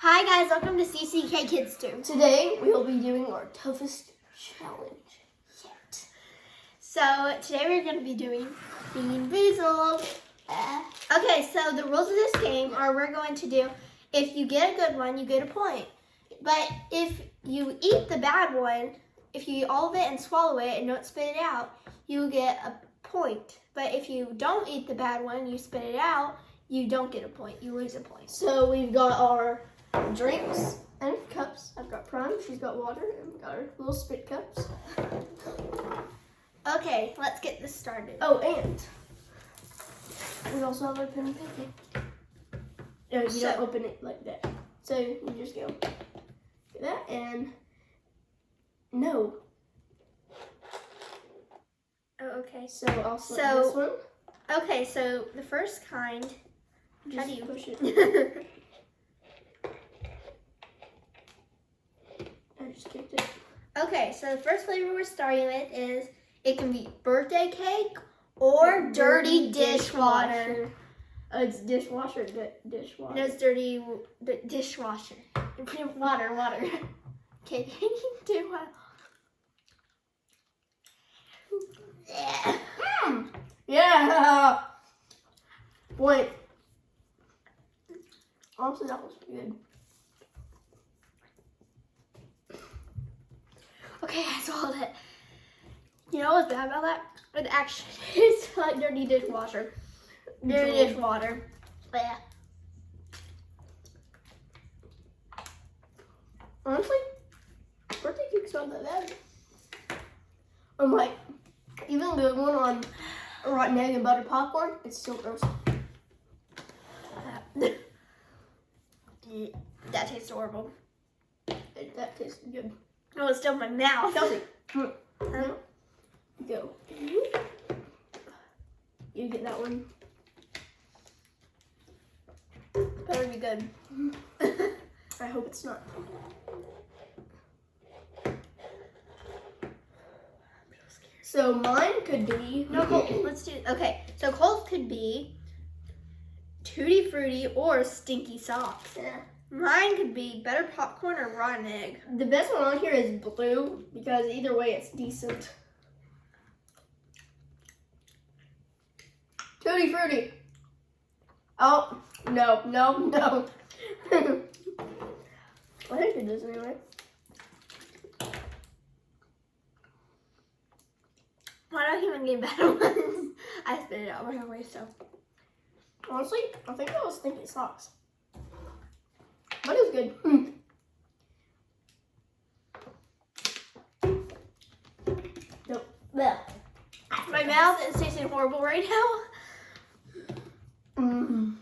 Hi guys, welcome to CCK Kids 2. Today we will be doing our toughest challenge yet. So today we're going to be doing Being Boozled. Okay, so the rules of this game are we're going to do, if you get a good one, you get a point. But if you eat the bad one, if you eat all of it and swallow it and don't spit it out, you get a point. But if you don't eat the bad one, you spit it out, you don't get a point. You lose a point. So we've got our drinks and cups. I've got Prime, she's got water, and we've got our little spit cups. Okay, let's get this started. Oh, and we also have our pen and paper. No, you don't open it like that. So you just go like that and no. Oh, okay. So I'll select this one. Okay, so the first kind, Just how do you push it? I just kicked it. Okay, so the first flavor we're starting with is, it can be birthday cake or dirty dishwater. It's dishwasher, dishwater. No, it's dirty dishwasher. Water. Okay, can you do what? Yeah. Yeah. Wait. Honestly, that was good. Okay, I swallowed it. You know what's bad about that? It actually tastes like dirty dishwasher. Dirty dishwater. Yeah. Honestly, birthday cake's not that bad. I'm like, even the one on rotten egg and butter popcorn, it's still gross. That tastes horrible. That tastes good. No, it's still in my mouth. Kelsey, go. You get that one. Better be good. I hope it's not. So mine could be No, Colt, let's do, okay, so Colt could be Tutti Frutti or Stinky Socks. Yeah. Mine could be better popcorn or rotten egg. The best one on here is blue because either way it's decent. Tutti Frutti. Oh, no. I think it is anyway. Why don't you even get better ones? I spit it out right away, so. Honestly, I think that was Stinky Socks. But it was good. Nope. Blech. My mouth is tasting horrible right now.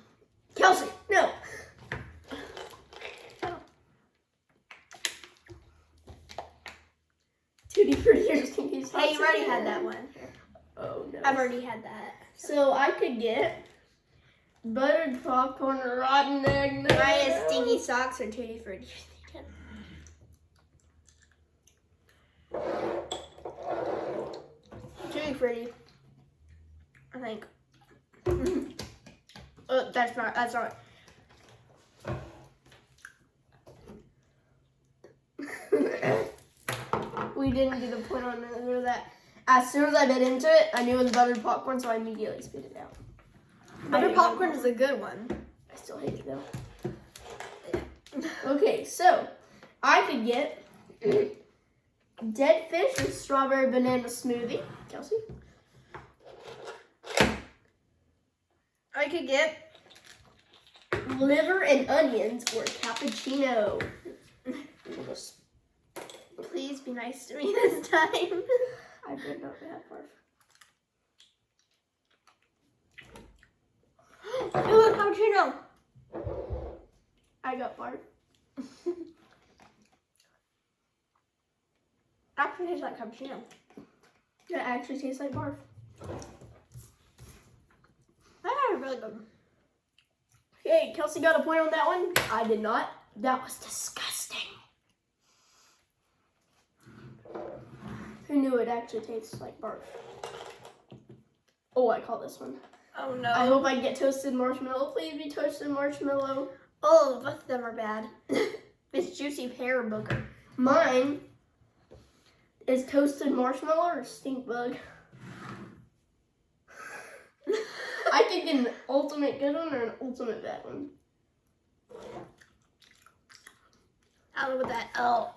Kelsey, no. Tutti Frutti or Stinky Socks. Hey, you already had that one. Oh no. I've already had that. So I could get buttered popcorn or rotten egg. No. Mine is Stinky Socks or Tutti Frutti. Tutti Frutti, I think. Oh, that's not. We didn't get a point on either of that. As soon as I bit into it, I knew it was buttered popcorn, so I immediately spit it out. Butter popcorn is a good one. I still hate it though. Okay, so I could get dead fish or strawberry banana smoothie. Kelsey? I could get Liver and onions or cappuccino. Please be nice to me this time. I did not have barf. Oh, a cappuccino. I got barf. Actually tastes like cappuccino. That actually tastes like barf. That is really good. Okay, Kelsey got a point on that one. I did not. That was disgusting. Who knew it actually tastes like barf? Oh, I call this one. Oh no. I hope I get toasted marshmallow. Please be toasted marshmallow. Oh, both of them are bad. It's juicy pear booger. Mine is toasted marshmallow or stink bug. I could get an ultimate good one or an ultimate bad one. I don't know what that. Oh.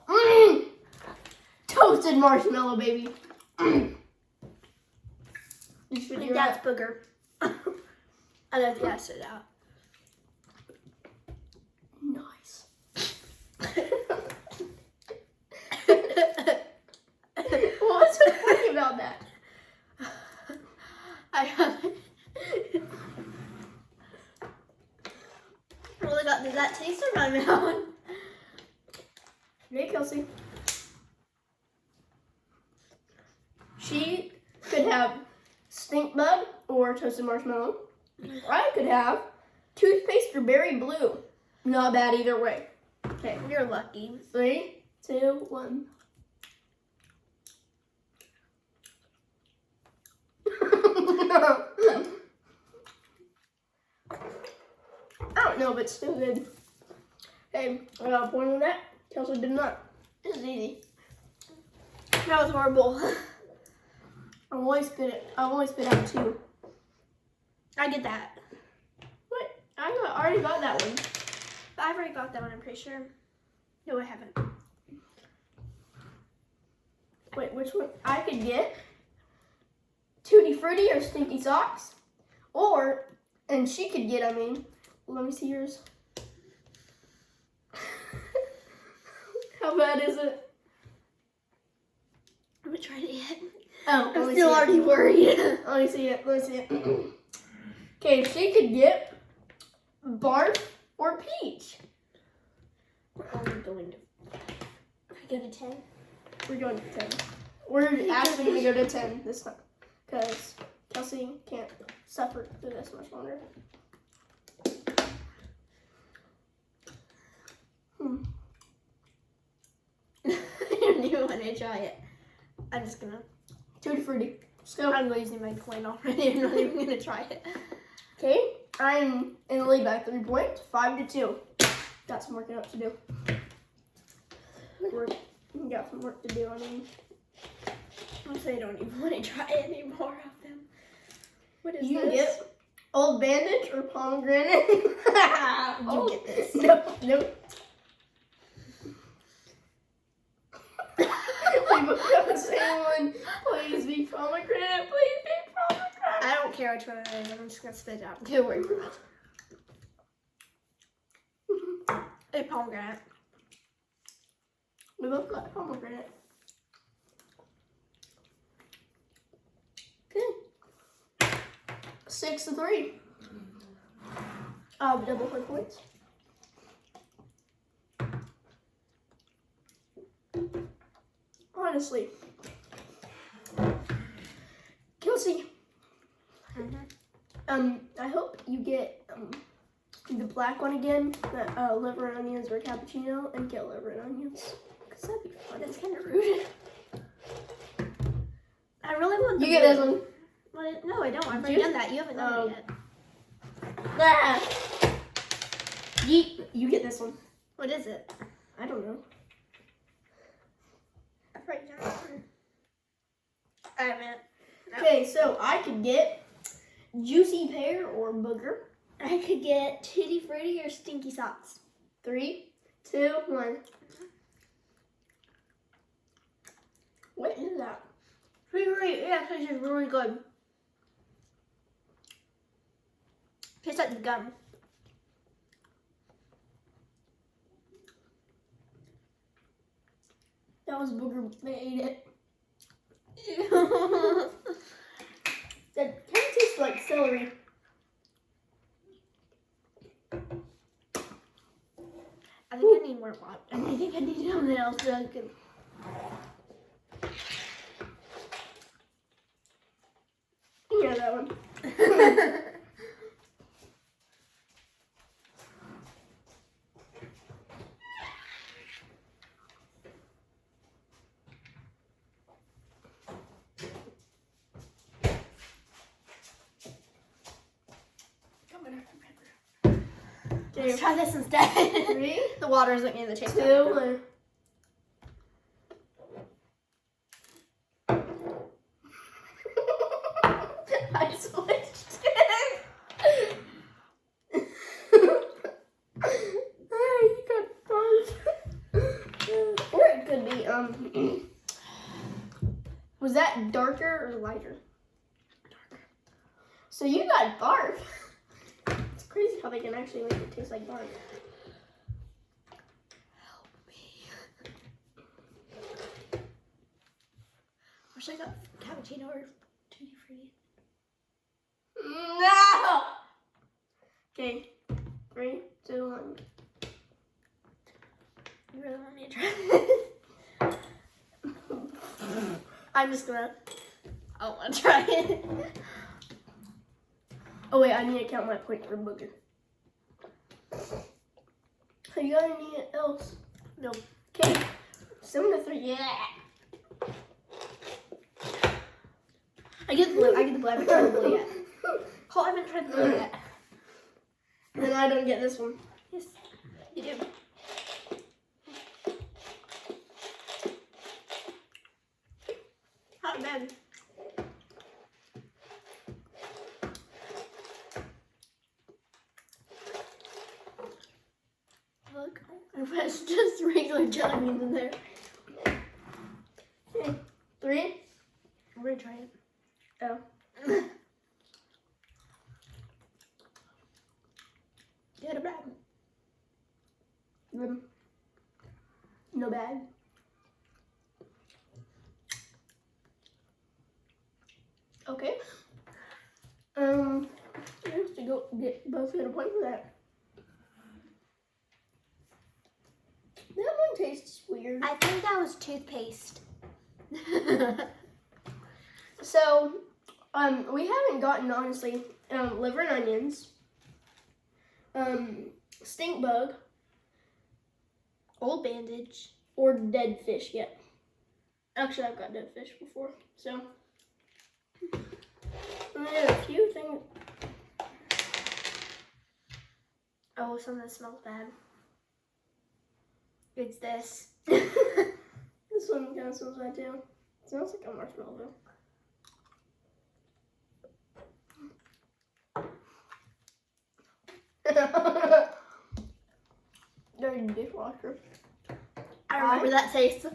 Toasted marshmallow, baby. I think that's booger. I don't think I stood out. Nice. What's so funny about that? Oh my god, does that taste in my mouth? Hey, Kelsey. She could have stink bug or toasted marshmallow. I could have toothpaste or berry blue. Not bad either way. Okay, You're lucky. 3, 2, 1. I don't know, but still good. Hey, I got a point on that. Kelsey did not. This is easy. That was horrible. I always spit out 2. I get that. What? I already got that one. But I've already got that one, I'm pretty sure. No, I haven't. Wait, which one? I could get Tutti Frutti or Stinky Socks. Or, and she could get, let me see yours. How bad is it? I'm gonna try it yet. Oh, I'm still already worried. Let me see it. Let's see it. Okay, she could get Barf or Peach. We're only going to. I go to 10. We're going to 10. We're actually going to go to 10 this time. Because Kelsey can't suffer through this much longer. I don't even want to try it. I'm just gonna. Tutti Frutti. So I'm losing my coin already. I'm not even gonna try it. okay, I'm in the lead by 3 points, 5-2. Got some working up to do. We got some work to do. Honestly, I don't even want to try any more of them. What is You can this? get Old Bandage or pomegranate. You get this. Nope. We both have the same one. Please be pomegranate. Please be pomegranate. I don't care which one it is. I'm just gonna spit it out. Don't worry about it. A pomegranate. We both got pomegranate. Good. 6-3. Double her points. Honestly. Kelsey. I hope you get the black one again, that liver and onions or cappuccino, and get liver and onions. Because that'd be fun. That's kind of rude. I really want the You get blue. this one. What? No, I don't. I've already You? done that. You haven't done it yet. Ah. Yeet. You get this one. What is it? I don't know. I've already done it. I haven't. No. Okay, so I could get juicy pear or booger. I could get Tutti Frutti or Stinky Socks. 3, 2, 1. What is that? Yeah, this is really good. Tastes like gum. That was booger. They ate it. That kind of tastes like celery. I think I need more water. I think I need something else so I can. Yeah, that one. Let's try this instead. 3, The water isn't getting the taste. 2, 1. I switched. You got barf. Or it could be was that darker or lighter? Darker. So you got barf. It's crazy how they can actually make it taste like barf. Help me. Wish I got cappuccino or tutti frutti. No. Okay. 3, 2, 1. You really want me to try this? I'm just gonna. I don't want to try it. Oh wait, I need to count my point for booger. Have you got any else? No. Okay. 7 to 3. Yeah. I get the blue. I haven't tried the blue yet. Cole, I haven't tried the blue yet. Then I don't get this one. Yes, you do. Not bad. Look, I pressed just regular jelly beans in there. Okay. 3. I'm gonna try it. Oh. Good or bad? Good. No bad. Okay. I have to go both get a point for that. That one tastes weird. I think that was toothpaste. So, we haven't gotten, honestly, liver and onions, stink bug, Old bandage. or dead fish yet. Actually, I've got dead fish before, so. And then a few things. Oh, something smells bad. It's this. This one kind of smells bad too. It smells like a marshmallow though. Dirty dishwasher. I remember that taste.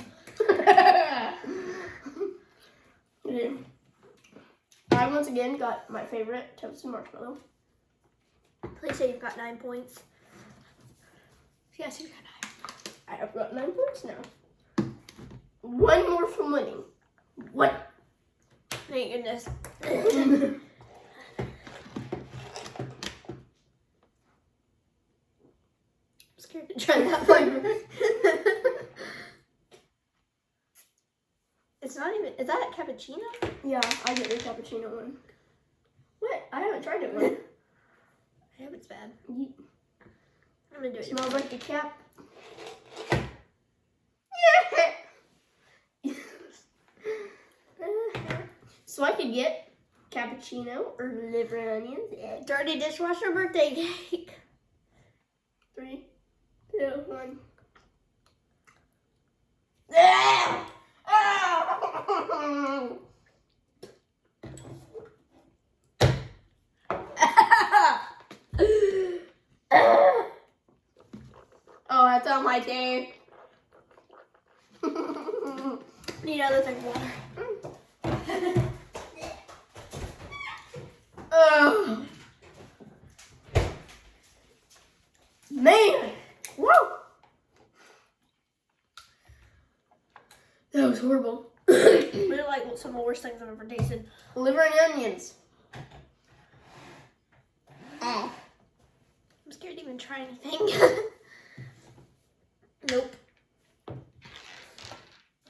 Okay. I once again got my favorite toasted marshmallow. Please say you've got 9 points. Yes, you got 9. I have got 9 points now. One more from winning. One. Thank goodness. I'm scared to try that flavor. It's not even. Is that a cappuccino? Yeah, I get the cappuccino one. What? I haven't tried it one. I hope it's bad. Yeet. I'm gonna do it. Smells like a cap. So I could get cappuccino or liver and onions. Yeah. Dirty dishwasher birthday cake. 3, 2, 1. Oh, that's on my day. Need other thing water. Oh. Man. Woo. That was horrible. They're like some of the worst things I've ever tasted. Liver and onions. I'm scared to even try anything. Nope.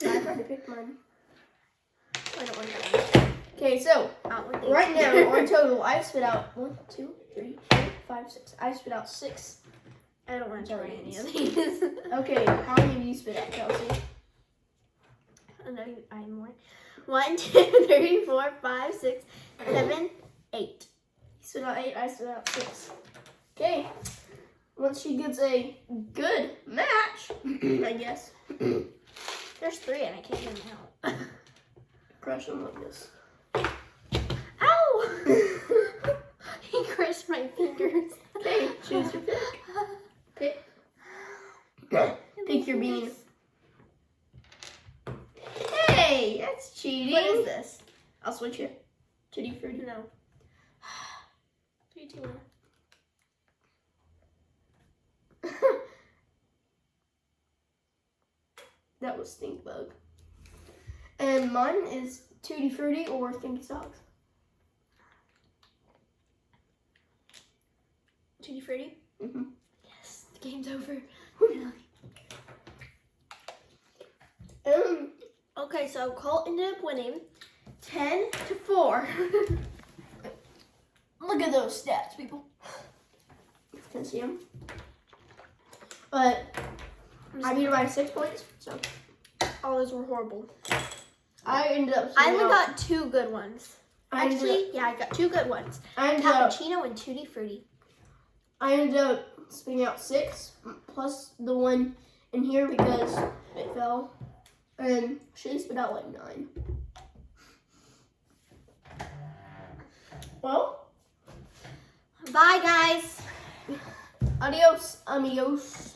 I tried to pick mine. I don't want to. Okay, so right now, our total, I've spit out 1, 2, 3, 4, 5, 6. I spit out 6. I don't want to try any of these. Okay, how many of you spit out, Kelsey? I know I have more. 1, 2, 3, 4, 5, 6, 7, 8. You spit out 8, I spit out 6. Okay, once she gets a good match, I guess. There's 3 and I can't get them out. Crush them like this. Ow! He crushed my fingers. Okay, choose your pick. Pick your bean. Hey, that's cheating. What is this? I'll switch it. Tutti Frutti. No. 3, 2, 1. That was Stink Bug. And mine is Tutti Frutti or Stinky Socks. Tutti Frutti? Mm-hmm. Yes, the game's over. Okay, so Colt ended up winning 10-4. Look at those stats, people. You can see them. But I beat her by 6 points, so. All those were horrible. I ended up. I only got 2 good ones. Actually, yeah, I got 2 good ones. Cappuccino and Tutti Frutti. I ended up spitting out 6 plus the one in here because it fell, and she spit out like 9. Well, Bye, guys. adios, amigos.